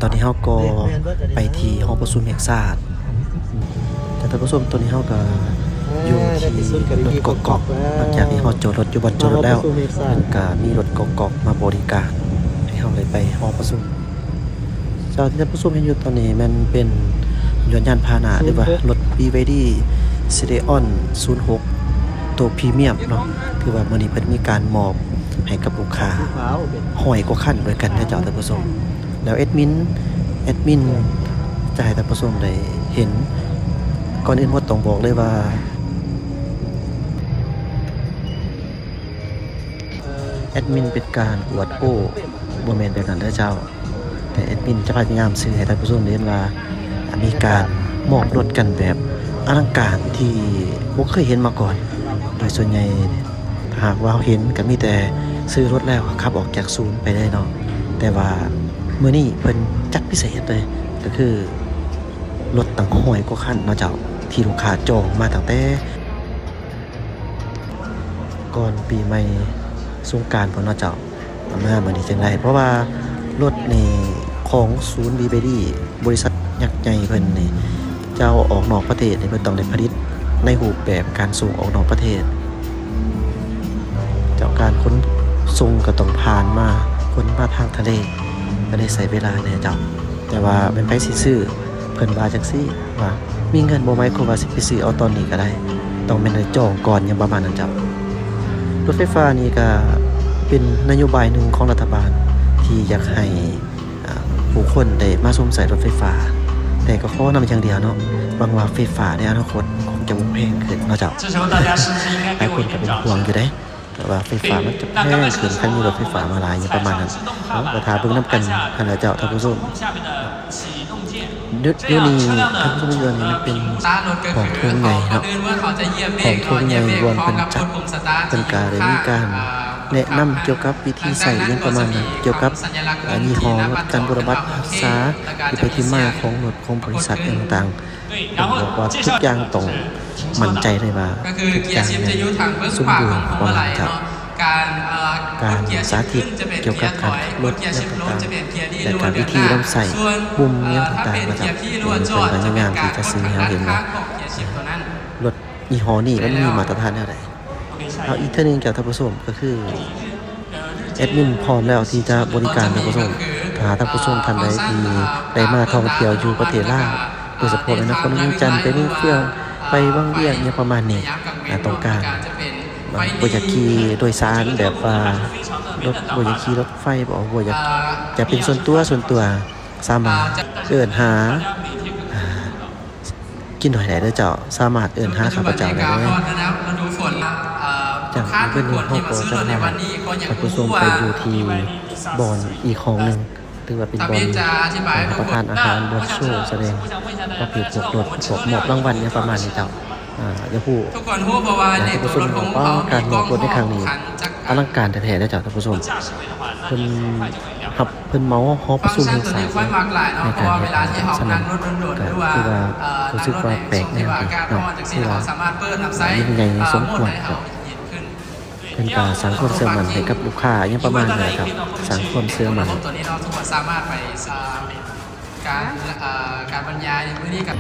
อนนี้เฮาก็ไปที่หอประชุมแห่งชาติแต่ท่านผู้ชมตอนนี้เฮาก็อยู่ที่รถกอกหลังจากที่เฮาจอดรถอยู่บนจอดรถแล้วมันก็มีรถกอกมาบริการให้เฮาเลยไปหอประชุมเจ้าที่ท่านผู้ชมเห็นอยู่ตอนนี้มันเป็นยานพาหนะหรือว่ารถ BYD Stallion 06ตัวพรีเมียมเนาะคือว่ามื้อนี้เพิ่นมีการมอบให้กับลูกค้า100กว่าคันด้วยกันนะเจ้าท่านผู้ชมแล้วแอดมินจะให้ท่านผู้ชมได้เห็นก่อนอื่นหมดต้องบอกเลยว่าแอดมินเป็นการอวดโอ้บ่แม่นแบบนั้นเด้อเจ้าแต่แอดมินจะพยายามสื่อให้ท่านผู้ชมเห็นว่ามีการมอบรถกันแบบอลังการที่บ่เคยเห็นมาก่อนโดยส่วนใหญ่หากว่าเห็นก็มีแต่ซื้อรถแล้วขับออกจากศูนย์ไปได้เนาะแต่ว่ามื้อนี้เพิ่นจัดพิเศษเลยก็คือรถตั้ง100กว่าคันเนาะเจ้าที่ลูกค้าจองมาตั้งแต่ก่อนปีใหม่สงกรานต์พุ่นเนาะเจ้ามามื้อนี้จังได๋เพราะว่ารถนี่ของศูนย์ BYD บริษัทยักษ์ใหญ่เพิ่นนี่เจ้าออกนอกประเทศนี่เพิ่นต้องได้ผลิตในรูปแบบการส่งออกนอกประเทศเจ้าการขนส่งก็ต้องผ่านมาคนมาทางทะเลก็ได้ใช้เวลาแน่เจ้าแต่ว่าเป็นไผสิซื้อเพิ่นว่าจังซี่ว่ามีเงินบ่ไหมก็ว่าสิไปซื้อเอาตอนนี้ก็ได้ต้องแม่นได้จองก่อนอย่างประมาณนั้นเจ้ารถไฟฟ้านี่ก็เป็นนโยบายหนึ่งของรัฐบาลที่อยากให้ผู้คนได้มาสวมใส่รถไฟฟ้าแต่ก็ขอนำอย่างเดียวเนาะหวังว่าไฟฟ้าในอนาคตคงจะบ่แพงขึ้นเนาะเจ้าหลายคนก็เป็นห่วงอยู่เด้แต่ว่าไฟฟ้ามันจะแพงขึ้นคันมีรถไฟฟ้ามาหลายอย่างประมาณนั้นก็ถ้าเบิ่งนำกันหั่นล่ะเจ้าท่านผู้ชมเดี๋ยวนี้ท่านผู้ชมเดือนนี้มันเป็นของทุ่งใหญ่ครับของทุ่งใหญ่รวมเป็นจัดเป็นการได้มีการแนะนำเกี่ยวกับวิธีใส่ยังประมาณนั้นเกี่ยวกับยี่ห้อการบริบัติรักษาที่ไปที่มาของรถของบริษัทต่างๆผมบอกว่าทุกอย่างต้องมั่นใจเลยว่าทุกอย่างสมบูรณ์ประมาณครับการสาธิตเกี่ยวกับการขับรถอย่างต่างๆและการวิธีนำใส่ปุ่มอย่างต่างๆนะครับเป็นการงานที่จะซื้อหาเห็นว่ารถยี่ห้อนี้มันมีมาตรฐานอะไรเอาอีกท่านึงจากท่านผู้ชมก็คือแอดมินพร้อมแล้วที่จะบริการท่านผู้ชมถ้าท่านผู้ชมท่านใดที่ได้มาท่องเที่ยวอยู่ประเทศลาวโดยเฉพาะในนครเวียงจันทน์ไปนี่เฟื่องไปวังเวียงเนี่ยประมาณนี้ต้องการบ่อยากขี่โดยสารแบบว่ารถบ่อยากขี่รถไฟบ่อยากจะเป็นส่วนตัวสามารถเอิ้นหากินหน่อยได้เด้อเจ้าสามารถเอิ้นหาข้าพเจ้าได้เลยจากนี้เป็นห้องก็จะพาท่านผู้ชมไปอยู่ที่บ่อนอีกของหนึ่งถือว่าเป็นบ่อนรับประทานอาหารบนโชว์แสดงประเภทพวกรถพวกหมอบรางวัลเนี่ยประมาณนี้เจ้าอย่าพูดท่านผู้ชมบอกว่าการมอบรถในครั้งนี้อลังการแท้ๆได้เจ้าท่านผู้ชมเพิ่นเมาฮอประชุมแห่งชาติในการเฮ็ดสนามก็คือว่ารู้สึกว่าแปลกแนวดีเนาะคือว่ายิ่งใหญ่สมควรครับเป็นการสร้างความเชื่อมั่นให้กับลูกค้าอย่างประมาณนี้ครับสร้างความเชื่อมั่นตัวนี้เราทุกคนสามารถไปการบรรยายในพื้นที่กับ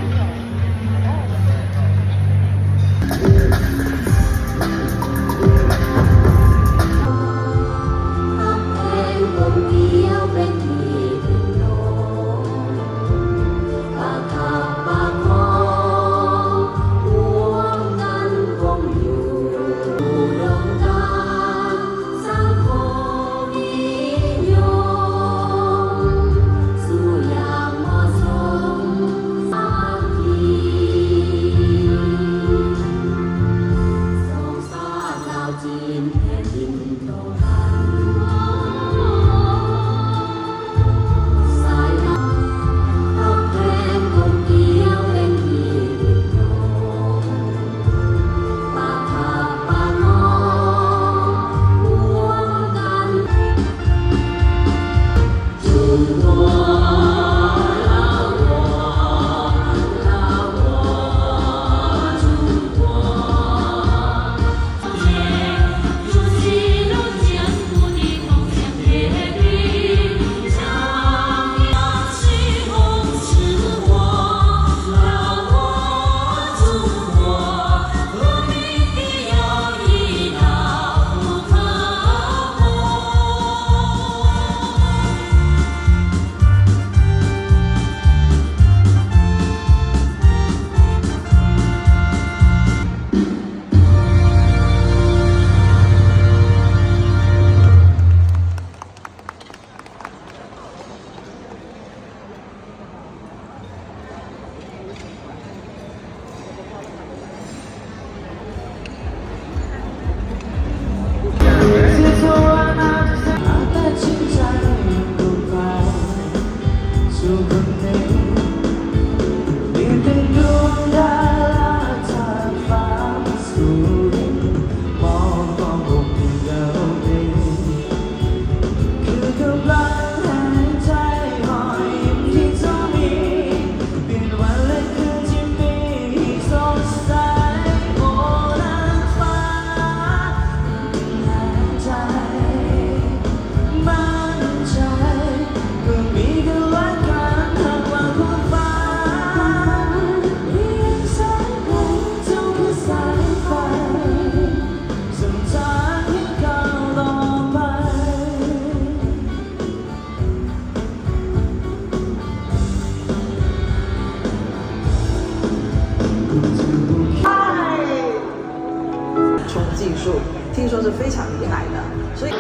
听说是非常厉害的，所以。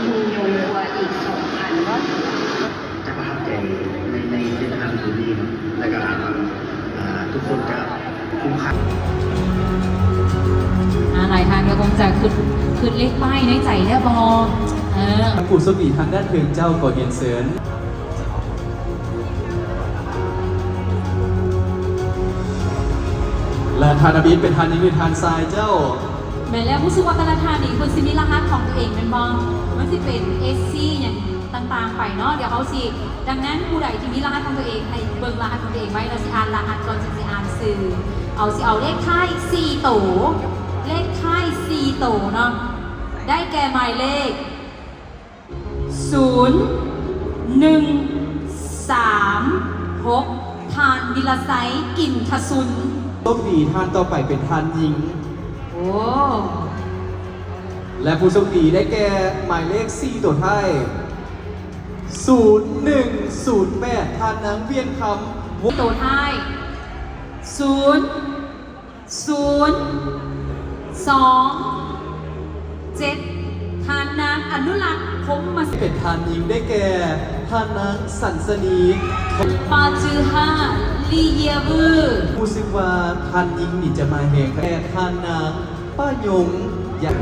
จะประทับใจในเส้นทางที่ดีเนาะแล้วก็ทุกคนจะคุ้มค่า หลายทางก็คงจะขึ้นเลขป้ายในใจแล้วบอผู้โชคดีทางด้านเพลงเจ้าก่อเรียนเสริญและทานบินเป็นทานนี้เป็นทานทรายเจ้า แม่แล้วผู้ชื่อว่ากระทานี่คนซิมีรหัสของตัวเองเป็นบอมันสิเป็น SC อย่างต่างๆไปเนาะเดี๋ยวเขาสิดังนั้นผู้ใดที่มีรหัสของตัวเองให้เบิ่งรหัสของตัวเองไว้เราสิอ่านรหัสก่อนสิอ่านสื่อเอาเลขท้าย4โตเลขท้าย4โตเนาะได้แก่หมายเลข 0136ทานวิลไซกินทสุน โชคดีทานต่อไปเป็นทานหญิง โอ้ และผู้โชคดีได้แก่หมายเลข4ตัวท้าย0108ทานนางเวียนคำ โตท้าย002 7ทานนางอนุรักษ์คมมา เป็นทานหญิงได้แก่ทานนางสันสนี ปาจือฮาลีเยเวอร์ ผู้ซึ่งว่าทานหญิงนี่จะมาแห่งแก่ทานนางป้ายงอยาก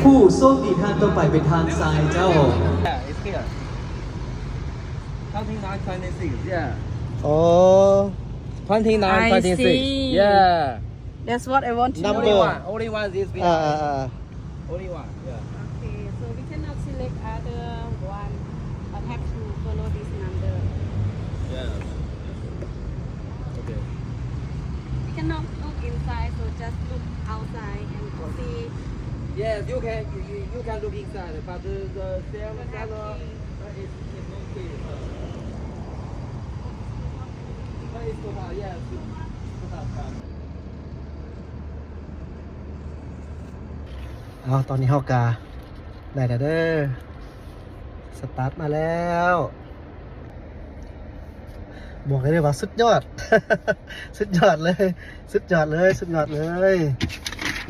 ผู้โชคดีทานต่อไปเป็นทานทรายเจ้า It's here. Counting 9, 26. Yeah. อ๋อ Counting 9, I 26. see. Yeah. That's what I want to Number. know. Only one is this. อ่า Only one. Yeah. Okay, so we cannot select other one, but have to follow this number. Yeah. Okay. We cannot look inside, so just look outside and see. Yes, you can look inside, but the same color is okay. But it's good. Yes. เอาตอนนี้เฮากาได้แล้วเด้อสตาร์ทมาแล้วบอกเลยว่าสุดยอด สุดยอดเลย สุดยอดเลยสุดยอดเลย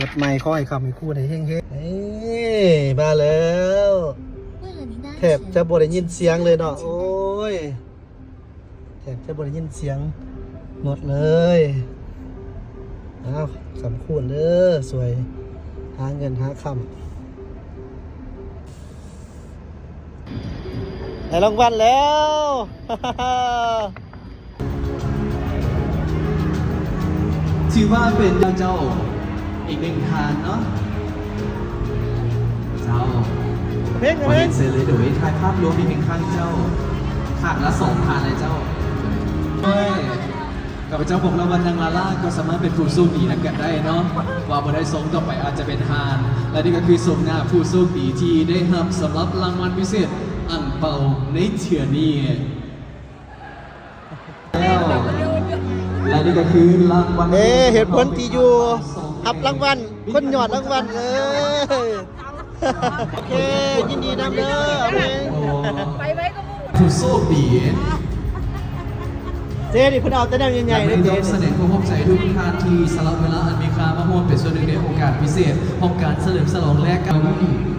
รถใหม่ขอให้คำให้คู่ในเฮ้งๆนี่มาแล้วแทบจะบ่ได้ยินเสียงเลยเนาะโอ้ยแทบจะบ่ได้ยินเสียงรถเลยอ้าวสำคูณเด้อสวยหาเงินหาคำได้รางวัลแล้ว ถือว่าเป็นเจ้าอีกหนึ่งทานเนาะเจ้า เพ่ง วัน เพ่ นี้ ง เสร็จเลยเดี๋ยวไว้ถ่ายภาพรวมอีกหนึ่งครั้งเจ้าขาดละ2ทานเลยเจ้าด้วยกับเจ้าบอกแล้ววันนางลาล่าก็สามารถเป็นผู้โชคดีนักกันได้เนาะว่าบ่ได้ส่งต่อไปอาจจะเป็นทาน และนี่ก็คือสมหน้าผู้โชคดีที่ได้รับสำหรับรางวัลพิเศษอั่งเปาในเถื่อนี้แล้วและนี่ก็คือรางวัล เหตุผลที่อยู่หับรางวัลคนหยอดรางวัลเลยโอเคยินดีนำเด้อเอาเอง ผู้โชคดี เจ๊ดิเพิ่นเอาแต่แนวใหญ่ๆ และ เลย ไม่ย เจ๊ อมแสดงความภูมิใจทุกท่านที่สละเวลาอันมีค่ามาร่วมเป็นส่วนหนึ่งในโอกาสพิเศษของการเฉลิมฉลองแลกกัน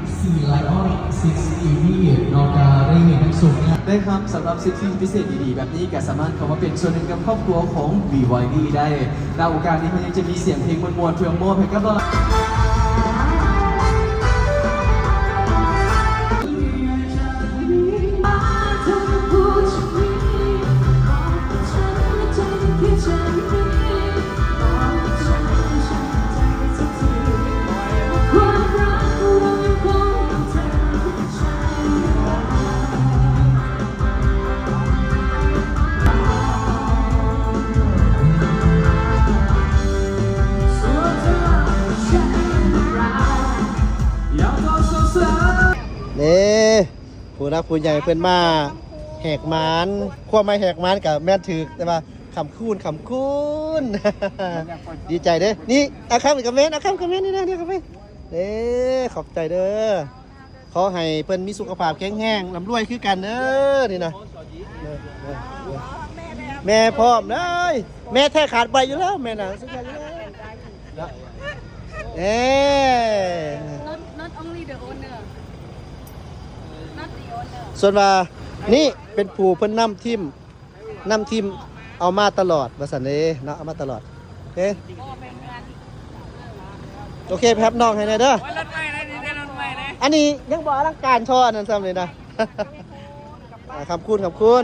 4 Lion 6 EV นอกจากได้เห็นทั้งสุขได้ครับสำหรับสิทธิพิเศษดีๆแบบนี้ก็สามารถเข้ามาเป็นส่วนหนึ่งกับครอบครัวของ BYD ได้ในโอกาสนี้มันยังจะมีเสียงเพลงมวลๆเพื่อมอบให้กับเรา นี่ผู้รักผู้ใหญ่เพิ่นมาแหกมานความไม่แหกมานกับแม่นถือแต่ว่าคำคูณ ดีใจเด้อนี่อาคำกับแม่นอาคำกับแม่นนี่นะเนี่ยกับแม่เด้ขอบใจเด้อขอให้เพิ่นมีสุขภาพแข็งแรงร่ำรวยคือกันเด้อนี่นะแม่พร้อมเลยแม่แท้ขาดไปอยู่แล้วแม่น่ะสุดยอดอยู่แล้ว เอ๊ะ Not only the owner. Not the owner. ส่วนว่านี่เป็นผู้เพิ่นนำทีมเอามาตลอดว่าซั่นเด้เนาะเอามาตลอดโอเคโอเคแป๊บน้องให้หน่อยเด้อ รถใหม่นะนี่ได้รถใหม่นะ อันนี้ยังบ่อลังการช่ออันนั้นซ้ำเลยนะ ขอบคุณขอบคุณ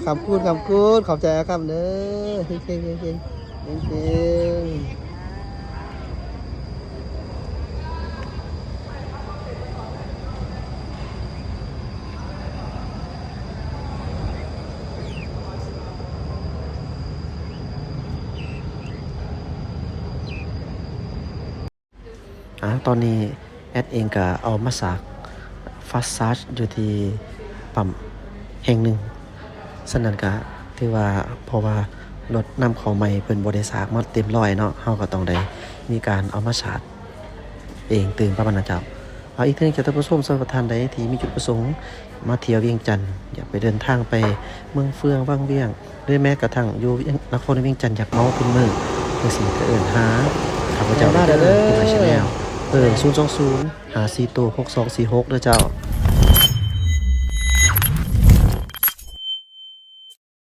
ขอบคุณขอบใจครับเด้อเก่งตอนนี้แอดเองก็เอามาสากฟาสซาจอยู่ที่ปั๊มแห่งหนึ่งสนั่นก็ถือว่าเพราะว่ารถนำของใหม่เพิ่นบ่ได้สากมาเต็มร้อยเนาะเฮาก็ต้องได้มีการเอามาชาร์จเองตื่นประมาณนั้นจ้ะเอาอีกเทื่อนึงจะท่านผู้ชมสำหรับท่านใดที่มีจุดประสงค์มาเที่ยวเวียงจันทน์อยากไปเดินทางไปเมืองเฟืองวังเวียงหรือแม้กระทั่งอยู่นครเวียงจันทน์อยากเมาเป็นมื้อจังซี่ก็เอิ้นหาข้าพเจ้าได้เด้อที่มาแชนแนล020 546246เด้อเจ้า